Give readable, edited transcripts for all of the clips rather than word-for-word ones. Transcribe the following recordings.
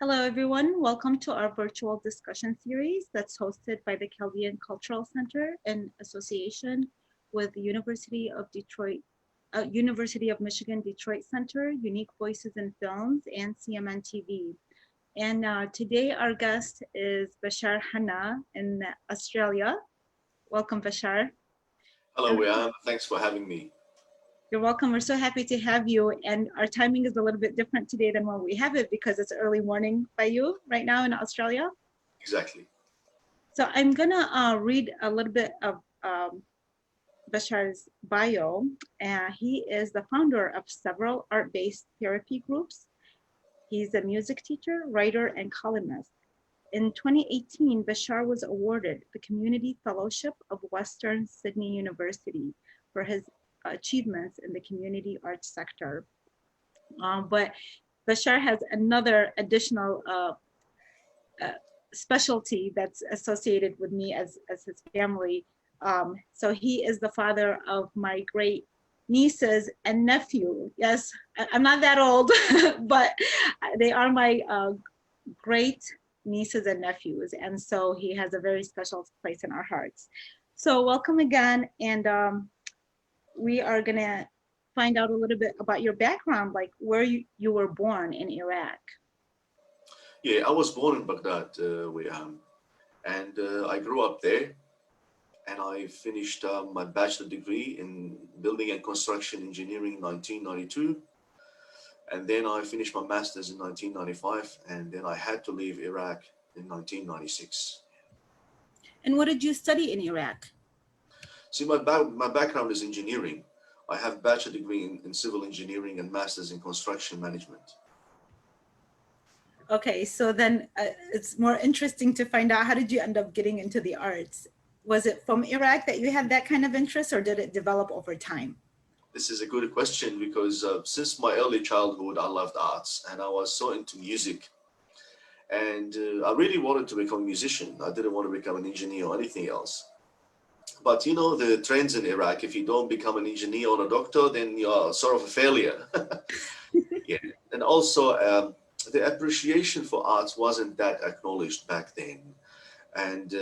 Hello, everyone. Welcome to our virtual discussion series that's hosted by the Chaldean Cultural Center in association with the University of Michigan Detroit Center, Unique Voices in Films, and CMN TV. And today our guest is Bashar Hanna in Australia. Welcome, Bashar. Hello, Rian. Thanks for having me. You're welcome. We're so happy to have you. And our timing is a little bit different today than when we have it because it's early morning by you right now in Australia. Exactly. So I'm gonna read a little bit of Bashar's bio. He is the founder of several art-based therapy groups. He's a music teacher, writer, and columnist. In 2018, Bashar was awarded the Community Fellowship of Western Sydney University for his achievements in the community arts sector. But Bashar has another additional specialty that's associated with me as his family. So he is the father of my great nieces and nephew. Yes, I'm not that old, but they are my great nieces and nephews. And so he has a very special place in our hearts. So welcome again. And we are gonna find out a little bit about your background, like where you were born in Iraq. Yeah, I was born in Baghdad, and I grew up there, and I finished my bachelor degree in building and construction engineering in 1992, and then I finished my master's in 1995, and then I had to leave Iraq in 1996. And what did you study in Iraq? See, my background is engineering. I have bachelor degree in civil engineering and master's in construction management. Okay, so then it's more interesting to find out how did you end up getting into the arts? Was it from Iraq that you had that kind of interest, or did it develop over time? This is a good question because since my early childhood, I loved arts and I was so into music. And I really wanted to become a musician. I didn't want to become an engineer or anything else. But you know, the trends in Iraq, if you don't become an engineer or a doctor, then you're sort of a failure. Yeah. And also, the appreciation for arts wasn't that acknowledged back then. And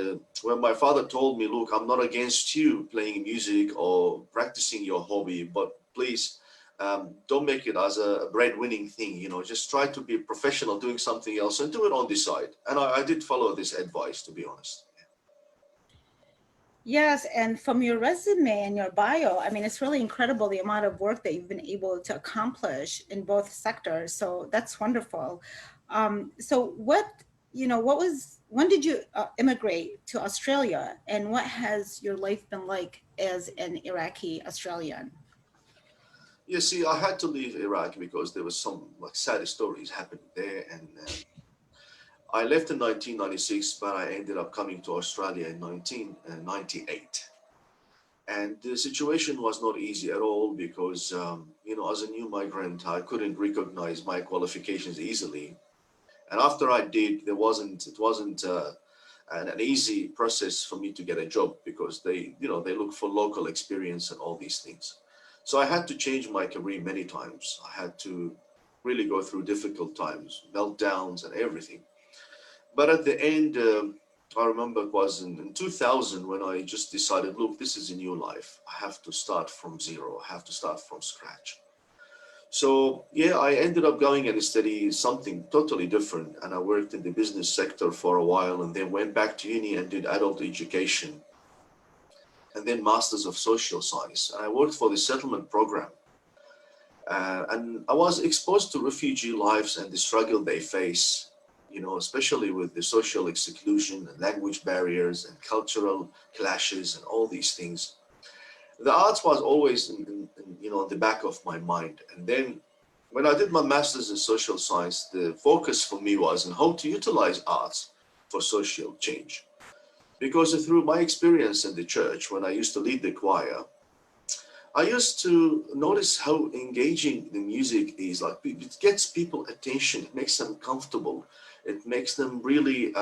when my father told me, look, I'm not against you playing music or practicing your hobby, but please don't make it as a breadwinning thing. You know, just try to be a professional doing something else and do it on the side. And I did follow this advice, to be honest. Yes, and from your resume and your bio, I mean, it's really incredible the amount of work that you've been able to accomplish in both sectors. So that's wonderful. So when did you immigrate to Australia, and what has your life been like as an Iraqi Australian? You see, I had to leave Iraq because there was some like sad stories happening there, and I left in 1996, but I ended up coming to Australia in 1998. And the situation was not easy at all because, you know, as a new migrant, I couldn't recognize my qualifications easily. And after I did, it wasn't an easy process for me to get a job because they look for local experience and all these things. So I had to change my career many times. I had to really go through difficult times, meltdowns and everything. But at the end, I remember it was in 2000 when I just decided, look, this is a new life. I have to start from zero. I have to start from scratch. So yeah, I ended up going and studying something totally different. And I worked in the business sector for a while and then went back to uni and did adult education and then Masters of Social Science. And I worked for the settlement program. And I was exposed to refugee lives and the struggle they face, you know, especially with the social exclusion and language barriers and cultural clashes and all these things. The arts was always, you know, in the back of my mind. And then when I did my master's in social science, the focus for me was on how to utilize arts for social change. Because through my experience in the church, when I used to lead the choir, I used to notice how engaging the music is. Like, it gets people attention, it makes them comfortable, it makes them really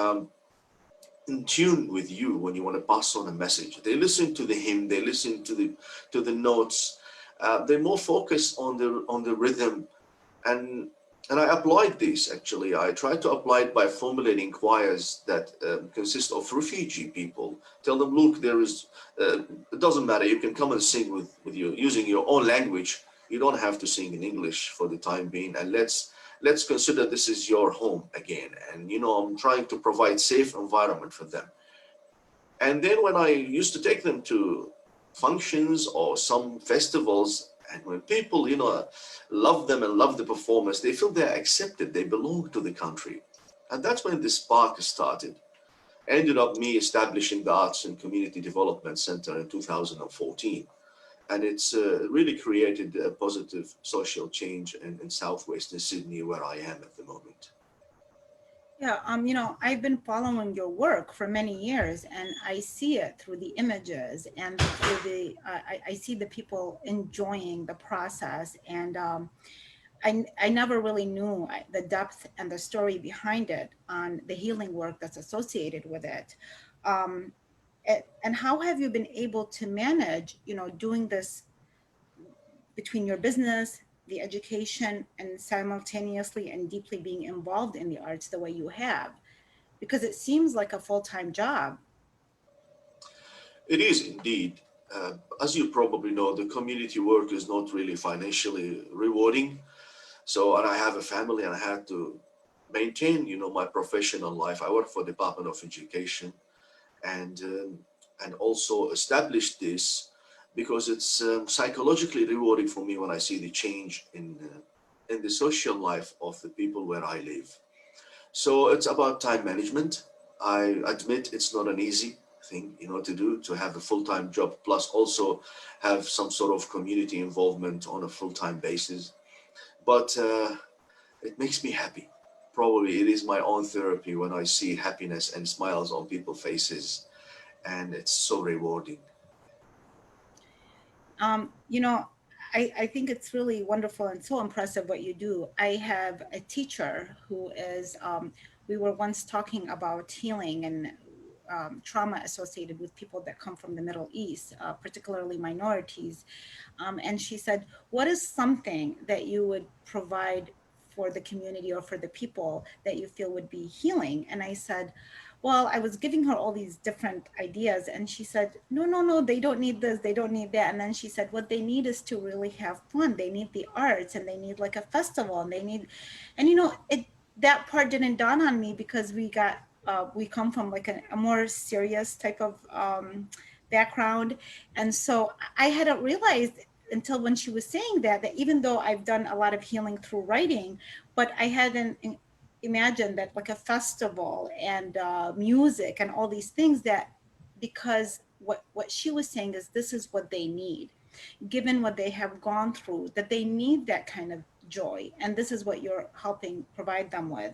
in tune with you when you want to pass on a message. They listen to the hymn, they listen to the notes. They're more focused on the rhythm, and And I applied this actually. I tried to apply it by formulating choirs that consist of refugee people. Tell them, look, it doesn't matter. You can come and sing with you using your own language. You don't have to sing in English for the time being. And let's consider this is your home again. And I'm trying to provide safe environment for them. And then when I used to take them to functions or some festivals, and when people, love them and love the performance, they feel they're accepted, they belong to the country. And that's when this spark started. Ended up me establishing the Arts and Community Development Center in 2014. And it's really created a positive social change in southwestern Sydney, where I am at the moment. Yeah, I've been following your work for many years, and I see it through the images and through I see the people enjoying the process, and I never really knew the depth and the story behind it on the healing work that's associated with it. Um, and how have you been able to manage, doing this between your business, the education, and simultaneously and deeply being involved in the arts the way you have? Because it seems like a full-time job. It is indeed. As you probably know, the community work is not really financially rewarding. So, and I have a family, and I had to maintain, my professional life. I work for Department of Education, and also established this because it's psychologically rewarding for me when I see the change in the social life of the people where I live. So it's about time management. I admit it's not an easy thing, to do, to have a full-time job plus also have some sort of community involvement on a full-time basis. But it makes me happy. Probably it is my own therapy when I see happiness and smiles on people's faces, and it's so rewarding. Um, you know, I think it's really wonderful and so impressive what you do. I have a teacher who is, we were once talking about healing and trauma associated with people that come from the Middle East, particularly minorities. And she said, what is something that you would provide for the community or for the people that you feel would be healing? And I said, well, I was giving her all these different ideas, and she said, no, no, no, they don't need this, they don't need that. And then she said, what they need is to really have fun. They need the arts, and they need like a festival, and they need, and that part didn't dawn on me because we come from like a more serious type of background. And so I hadn't realized until when she was saying that even though I've done a lot of healing through writing, but I hadn't imagined that like a festival and music and all these things, that because what she was saying is this is what they need, given what they have gone through, that they need that kind of joy, and this is what you're helping provide them with.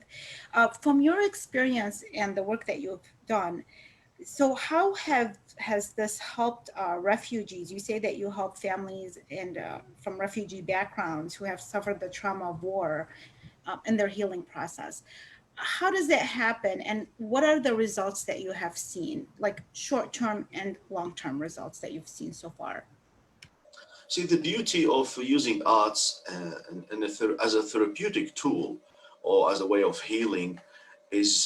From your experience and the work that you've done, so how has this helped refugees? You say that you help families and from refugee backgrounds who have suffered the trauma of war in their healing process. How does that happen, and what are the results that you have seen, like short-term and long-term results that you've seen so far? See, the beauty of using arts as a therapeutic tool or as a way of healing is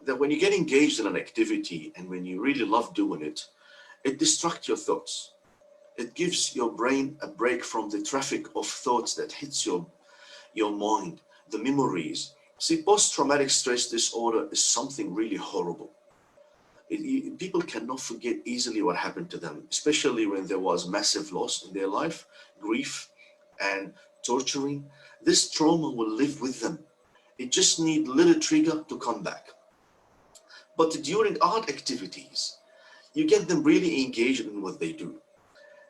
that when you get engaged in an activity and when you really love doing it, it distracts your thoughts. It gives your brain a break from the traffic of thoughts that hits your mind, the memories. See, post-traumatic stress disorder is something really horrible. People cannot forget easily what happened to them, especially when there was massive loss in their life, grief, and torturing. This trauma will live with them. It just needs little trigger to come back. But during art activities, you get them really engaged in what they do.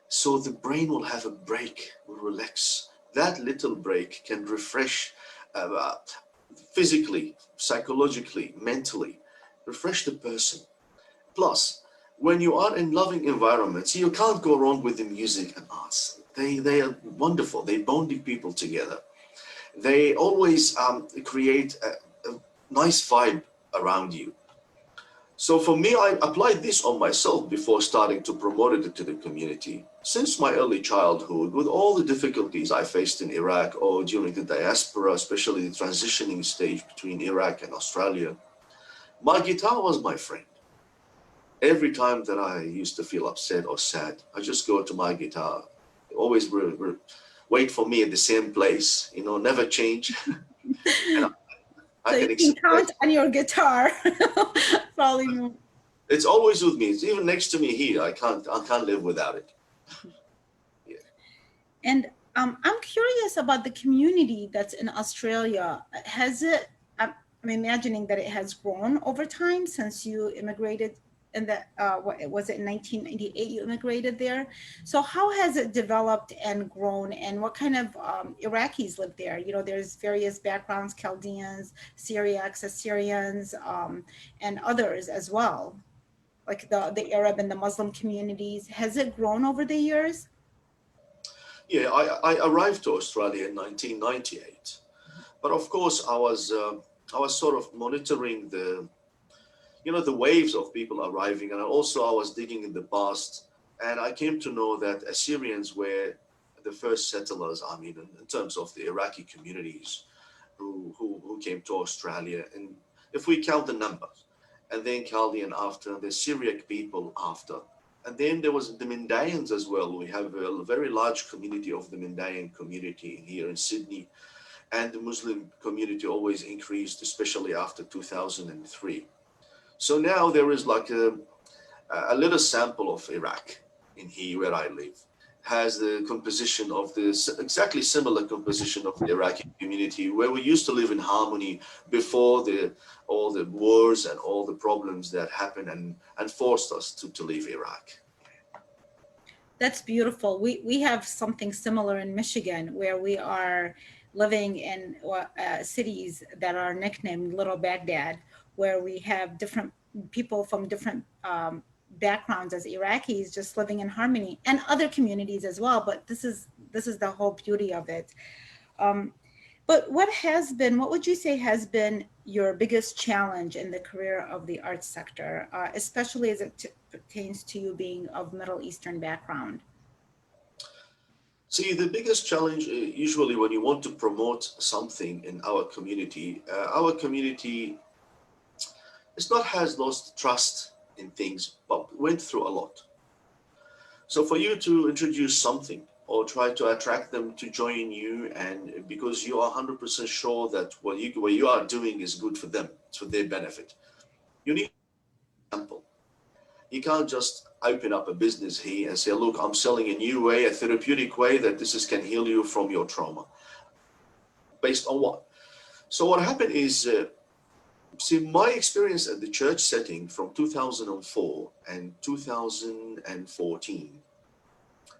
So the brain will have a break, will relax. That little break can refresh uh, physically, psychologically, mentally, refresh the person. Plus, when you are in loving environments, you can't go wrong with the music and arts. They are wonderful. They bonding people together. They always create a nice vibe around you. So for me, I applied this on myself before starting to promote it to the community. Since my early childhood, with all the difficulties I faced in Iraq or during the diaspora, especially the transitioning stage between Iraq and Australia, my guitar was my friend. Every time that I used to feel upset or sad, I just go to my guitar. Always wait for me at the same place, never change. And I So can you can express. count on your guitar. Probably more. It's always with me. It's even next to me here. I can't live without it. Yeah. And I'm curious about the community that's in Australia. Has it, I'm imagining that it has grown over time since you immigrated in the, what was it, in 1998 you immigrated there? So how has it developed and grown, and what kind of Iraqis live there? There's various backgrounds, Chaldeans, Syriacs, Assyrians, and others as well, like the Arab and the Muslim communities. Has it grown over the years? Yeah, I arrived to Australia in 1998, but of course I was sort of monitoring the waves of people arriving, and also I was digging in the past, and I came to know that Assyrians were the first settlers. I mean, in terms of the Iraqi communities who came to Australia, and if we count the numbers, and then Chaldean after, the Syriac people after. And then there was the Mindayans as well. We have a very large community of the Mindayan community here in Sydney, and the Muslim community always increased, especially after 2003. So now there is like a little sample of Iraq in here where I live. Has the composition of this exactly similar composition of the Iraqi community where we used to live in harmony before all the wars and all the problems that happened and forced us to leave Iraq. That's beautiful. We have something similar in Michigan, where we are living in cities that are nicknamed Little Baghdad, where we have different people from different backgrounds as Iraqis just living in harmony, and other communities as well. But this is the whole beauty of it. Um, but what would you say has been your biggest challenge in the career of the arts sector, especially as it pertains to you being of Middle Eastern background? See, the biggest challenge usually when you want to promote something in our community it's not has lost trust in things, but went through a lot. So for you to introduce something or try to attract them to join you, and because you are 100% sure that what you are doing is good for them, it's for their benefit, you need an example. You can't just open up a business here and say, look, I'm selling a new way, a therapeutic way that can heal you from your trauma. Based on what? So what happened is, see, my experience at the church setting from 2004 and 2014,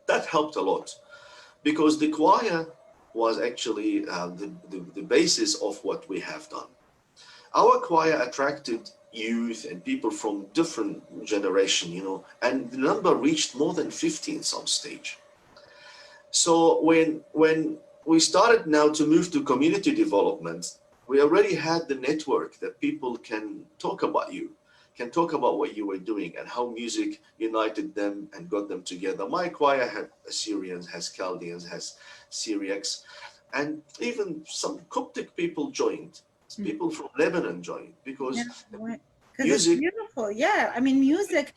that helped a lot because the choir was actually the basis of what we have done. Our choir attracted youth and people from different generation, and the number reached more than 50 in some stage. So when we started now to move to community development, we already had the network that people can talk about you, can talk about what you were doing and how music united them and got them together. My choir had Assyrians, has Chaldeans, has Syriacs, and even some Coptic people joined. People from Lebanon joined because It's music. beautiful. Yeah, I mean, music.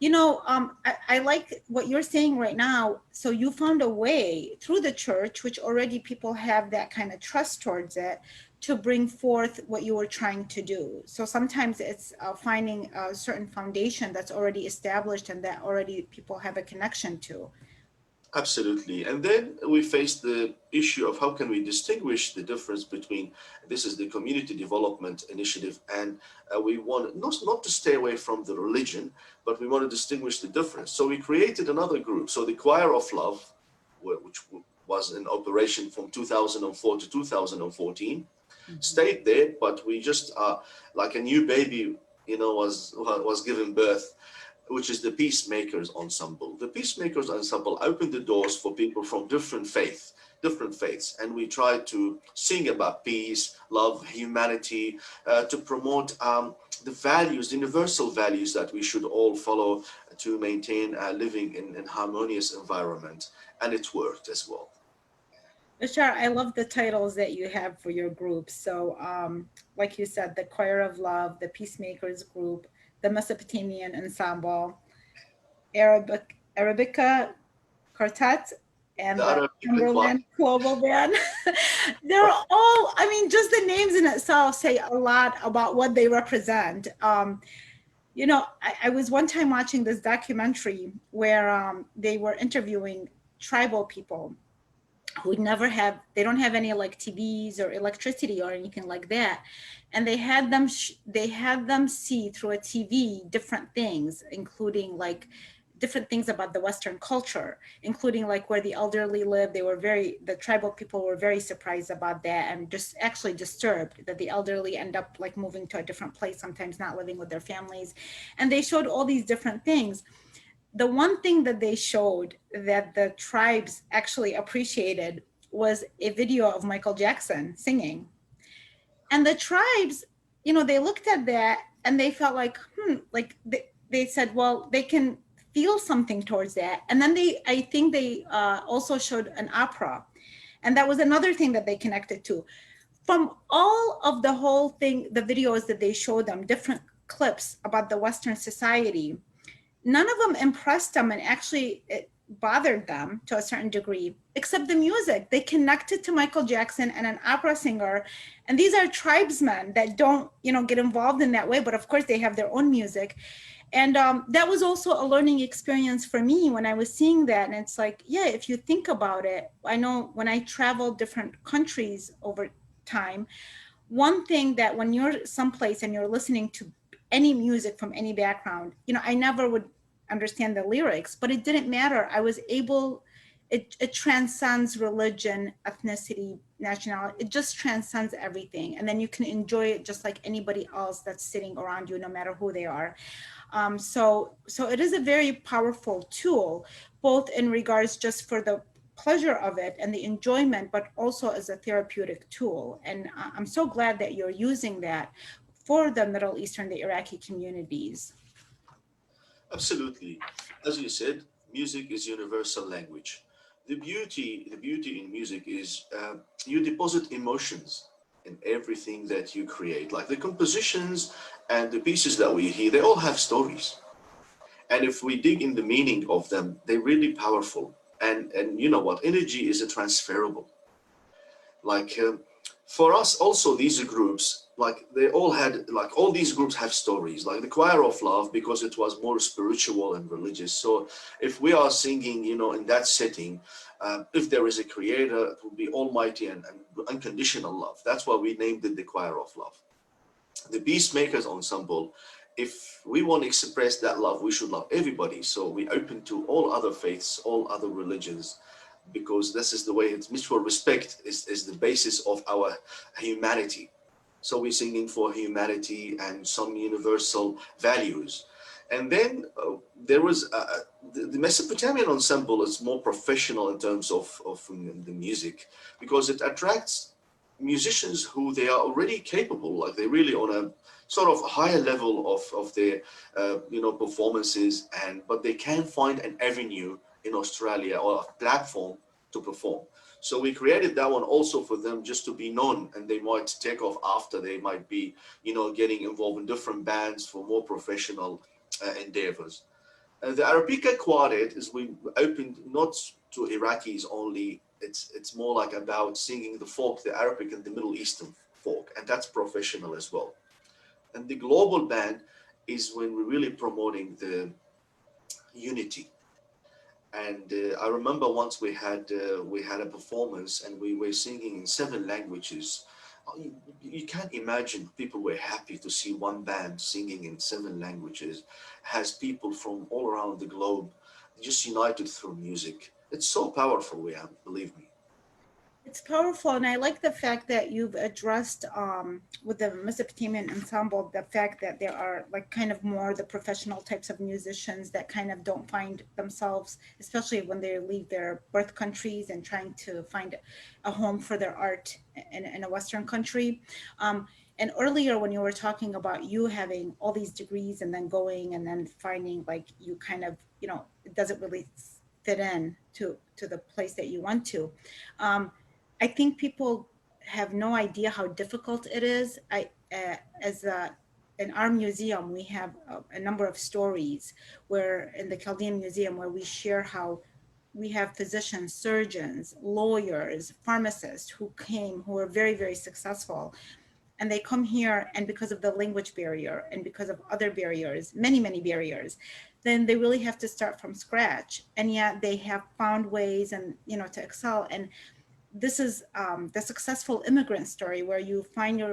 I like what you're saying right now. So you found a way through the church, which already people have that kind of trust towards it, to bring forth what you were trying to do. So sometimes it's finding a certain foundation that's already established and that already people have a connection to. Absolutely. And then we face the issue of how can we distinguish the difference between this is the community development initiative, and we want not to stay away from the religion, but we want to distinguish the difference. So we created another group. So the Choir of Love, which was in operation from 2004 to 2014, stayed there, but we just like a new baby, was given birth, which is the Peacemakers Ensemble. The Peacemakers Ensemble opened the doors for people from different faiths different faiths, and we try to sing about peace, love, humanity, to promote the values, the universal values that we should all follow to maintain living in harmonious environment. And it worked as well. Bashar, I love the titles that you have for your groups. So, like you said, the Choir of Love, the Peacemakers Group, the Mesopotamian Ensemble, Arabica Quartet, The and the Arabic Quartet. Cumberland Global Band. They're all, I mean, just the names in itself say a lot about what they represent. You know, I was one time watching this documentary where they were interviewing tribal people who never have, they don't have any like TVs or electricity or anything like that, and they had them they had them see through a TV different things, including like different things about the Western culture, including like where the elderly live. They were very, the tribal people were very surprised about that, and just actually disturbed that the elderly end up like moving to a different place, sometimes not living with their families. And they showed all these different things. The one thing that they showed that the tribes actually appreciated was a video of Michael Jackson singing. And the tribes, you know, they looked at that and they felt like, like they said, well, they can feel something towards that. And then I think they also showed an opera. And that was another thing that they connected to. From all of the whole thing, the videos that they showed them, different clips about the Western society, none of them impressed them, and actually it bothered them to a certain degree, except the music. They connected to Michael Jackson and an opera singer. And these are tribesmen that don't, you know, get involved in that way, but of course they have their own music. And that was also a learning experience for me when I was seeing that. And it's like, yeah, if you think about it, I know when I traveled different countries over time, one thing that when you're someplace and you're listening to any music from any background, you know, I never would understand the lyrics, but it didn't matter. I was able, it transcends religion, ethnicity, nationality. It just transcends everything. And then you can enjoy it just like anybody else that's sitting around you, no matter who they are. So it is a very powerful tool, both in regards just for the pleasure of it and the enjoyment, but also as a therapeutic tool. And I'm so glad that you're using that for the Middle Eastern, the Iraqi communities. Absolutely. As you said, music is universal language. The beauty in music is you deposit emotions in everything that you create. Like the compositions and the pieces that we hear, they all have stories. And if we dig in the meaning of them, they're really powerful. And you know what? Energy is a transferable. Like for us also, these groups, like they all had, like all these groups have stories, like the Choir of Love, because it was more spiritual and religious. So if we are singing, you know, in that setting, if there is a creator, it will be almighty and unconditional love. That's why we named it the Choir of Love. The Peacemakers Ensemble, if we want to express that love, we should love everybody. So we open to all other faiths, all other religions, because this is the way. It's mutual respect is the basis of our humanity. So we're singing for humanity and some universal values. And then there was the Mesopotamian ensemble is more professional in terms of the music, because it attracts musicians who they are already capable, like they're really on a sort of higher level of their you know, performances, and but they can find an avenue in Australia or a platform to perform. So we created that one also for them, just to be known, and they might take off after. They might be, you know, getting involved in different bands for more professional endeavors. The Arabica Quartet is we opened not to Iraqis only. It's more like about singing the folk, the Arabic and the Middle Eastern folk, and that's professional as well. And the global band is when we're really promoting the unity. And I remember once we had a performance and we were singing in 7 languages. You can't imagine, people were happy to see one band singing in 7 languages, has people from all around the globe just united through music. It's so powerful, we have, believe me. It's powerful, and I like the fact that you've addressed with the Mesopotamian ensemble the fact that there are like kind of more the professional types of musicians that kind of don't find themselves, especially when they leave their birth countries and trying to find a home for their art in a Western country. And earlier when you were talking about you having all these degrees and then going and then finding like you kind of, you know, it doesn't really fit in to the place that you went to. I think people have no idea how difficult it is. As in our museum, we have a number of stories where in the Chaldean Museum where we share how we have physicians, surgeons, lawyers, pharmacists who came who were very, very successful. And they come here, and because of the language barrier and because of other barriers, many, many barriers, then they really have to start from scratch. And yet they have found ways and, you know, to excel. And this is the successful immigrant story where you find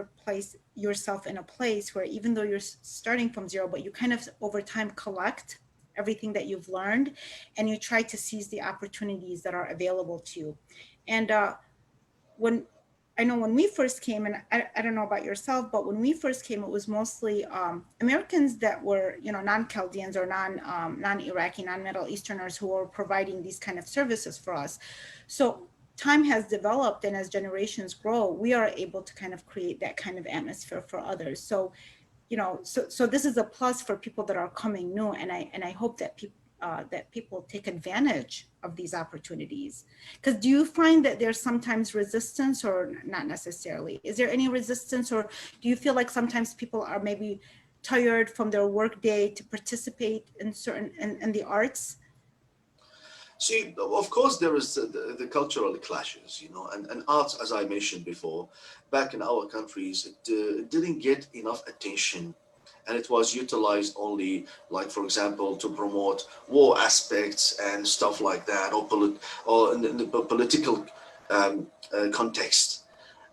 yourself in a place where even though you're starting from zero, but you kind of over time collect everything that you've learned and you try to seize the opportunities that are available to you. And when I know when we first came, and I don't know about yourself, but when we first came, it was mostly Americans that were, you know, non-Chaldeans or non-Iraqi, non-Middle Easterners who were providing these kind of services for us. So time has developed, and as generations grow, we are able to kind of create that kind of atmosphere for others. So, you know, so this is a plus for people that are coming new, and I hope that people take advantage of these opportunities. Because do you find that there's sometimes resistance, or not necessarily? Is there any resistance, or do you feel like sometimes people are maybe tired from their work day to participate in certain in the arts? See, of course, there is the cultural clashes, you know, and arts, as I mentioned before, back in our countries, it didn't get enough attention, and it was utilized only, like, for example, to promote war aspects and stuff like that, or in the political context.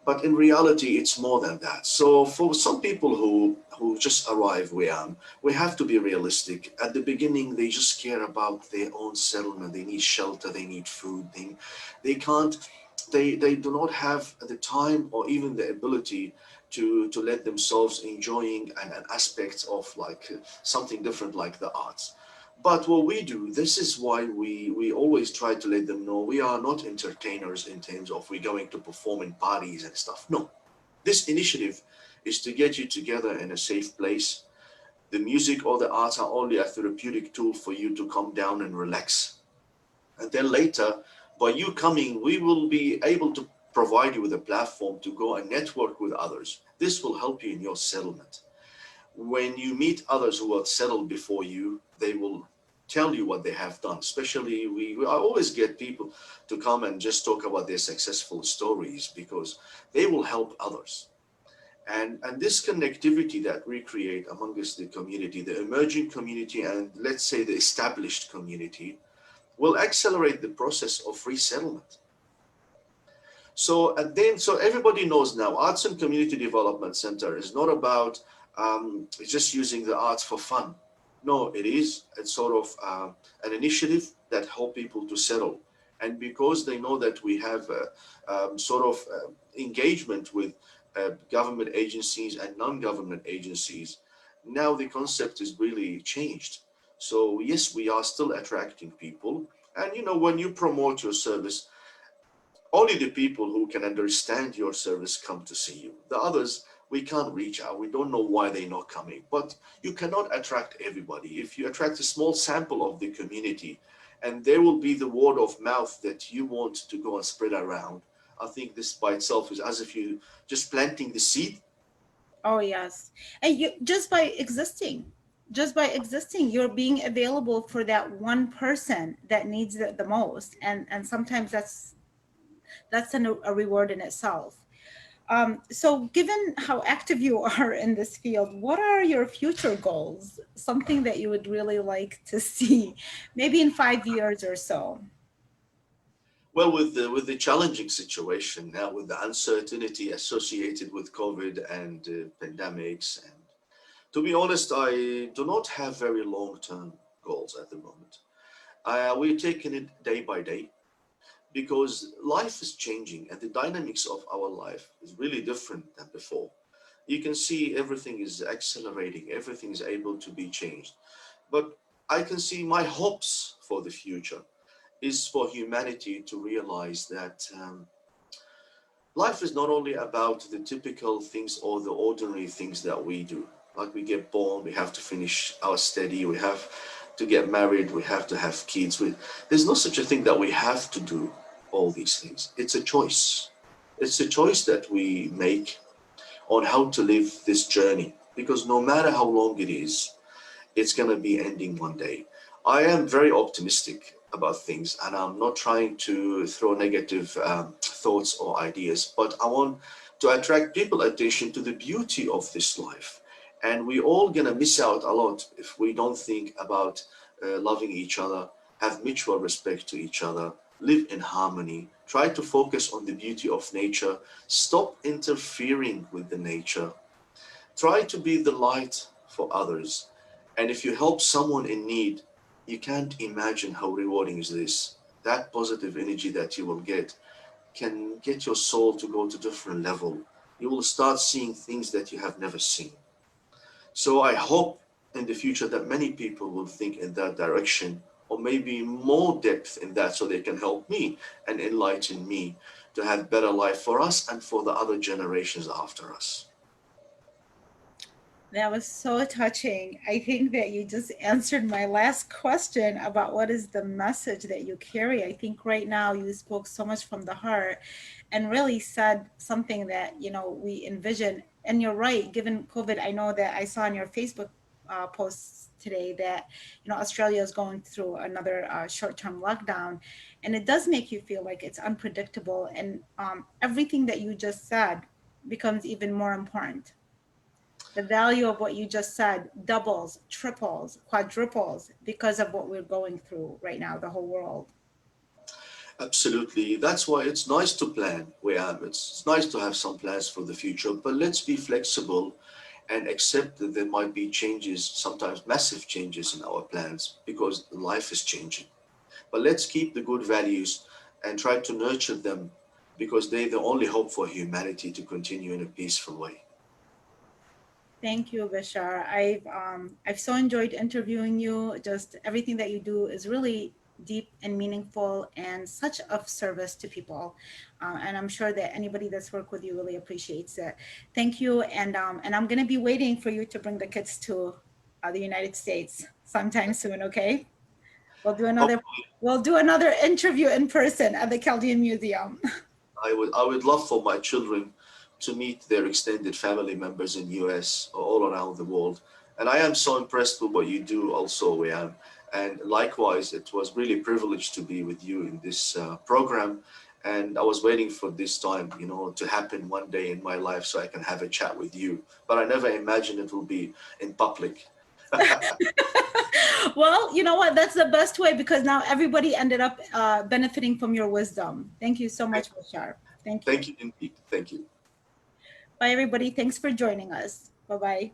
But in reality, it's more than that. So for some people who just arrive where we have to be realistic. At the beginning, they just care about their own settlement. They need shelter, they need food. They can't, they do not have the time or even the ability to let themselves enjoying an aspect of like something different like the arts. But what we do, this is why we always try to let them know we are not entertainers in terms of we're going to perform in parties and stuff. No, this initiative is to get you together in a safe place. The music or the arts are only a therapeutic tool for you to calm down and relax. And then later, by you coming, we will be able to provide you with a platform to go and network with others. This will help you in your settlement. When you meet others who have settled before you, they will tell you what they have done. Especially, I always get people to come and just talk about their successful stories because they will help others. And this connectivity that we create amongst the community, the emerging community, and let's say the established community, will accelerate the process of resettlement. So and then, so everybody knows now, Arts and Community Development Center is not about just using the arts for fun. No, it is. It's sort of an initiative that help people to settle. And because they know that we have sort of engagement with government agencies and non-government agencies, now the concept is really changed. So yes, we are still attracting people. And you know, when you promote your service, only the people who can understand your service come to see you. The others, we can't reach out. We don't know why they're not coming. But you cannot attract everybody. If you attract a small sample of the community, and there will be the word of mouth that you want to go and spread around, I think this by itself is as if you just planting the seed. Oh yes, and you just by existing, you're being available for that one person that needs it the most, and sometimes a reward in itself. So given how active you are in this field, what are your future goals? Something that you would really like to see, maybe in 5 years or so? Well, with the challenging situation now, with the uncertainty associated with COVID and pandemics, and to be honest, I do not have very long-term goals at the moment. We're taking it day by day. because life is changing and the dynamics of our life is really different than before. You can see everything is accelerating, everything is able to be changed. But I can see my hopes for the future is for humanity to realize that life is not only about the typical things or the ordinary things that we do. Like we get born, we have to finish our study, we have to get married, we have to have kids. There's no such a thing that we have to do all these things. It's a choice. It's a choice that we make on how to live this journey. Because no matter how long it is, it's going to be ending one day. I am very optimistic about things, and I'm not trying to throw negative thoughts or ideas, but I want to attract people attention to the beauty of this life. And we all going to miss out a lot if we don't think about loving each other, have mutual respect to each other, live in harmony, try to focus on the beauty of nature, stop interfering with the nature, try to be the light for others. And if you help someone in need, you can't imagine how rewarding is this. That positive energy that you will get can get your soul to go to a different level. You will start seeing things that you have never seen. So I hope in the future that many people will think in that direction, or maybe more depth in that, so they can help me and enlighten me to have better life for us and for the other generations after us. That was so touching. I think that you just answered my last question about what is the message that you carry. I think right now you spoke so much from the heart and really said something that, we envision. And you're right, given COVID, I know that I saw on your Facebook posts today that, Australia is going through another short-term lockdown. And it does make you feel like it's unpredictable. And everything that you just said becomes even more important. The value of what you just said doubles, triples, quadruples because of what we're going through right now, the whole world. Absolutely. That's why it's nice to plan where I am. It's nice to have some plans for the future, but let's be flexible and accept that there might be changes, sometimes massive changes in our plans because life is changing. But let's keep the good values and try to nurture them because they're the only hope for humanity to continue in a peaceful way. Thank you, Bashar. I've so enjoyed interviewing you. Just everything that you do is really deep and meaningful and such of service to people. And I'm sure that anybody that's worked with you really appreciates it. Thank you. And I'm going to be waiting for you to bring the kids to the United States sometime soon. Okay. We'll do another, Hopefully, we'll do another interview in person at the Chaldean Museum. I would love for my children to meet their extended family members in US or all around the world. And I am so impressed with what you do also, Wayam. And likewise, it was really a privilege to be with you in this program. And I was waiting for this time, to happen one day in my life so I can have a chat with you. But I never imagined it will be in public. Well, you know what? That's the best way because now everybody ended up benefiting from your wisdom. Thank you so much, Bashar. Thank you. Thank you indeed. Thank you. Bye, everybody. Thanks for joining us. Bye-bye.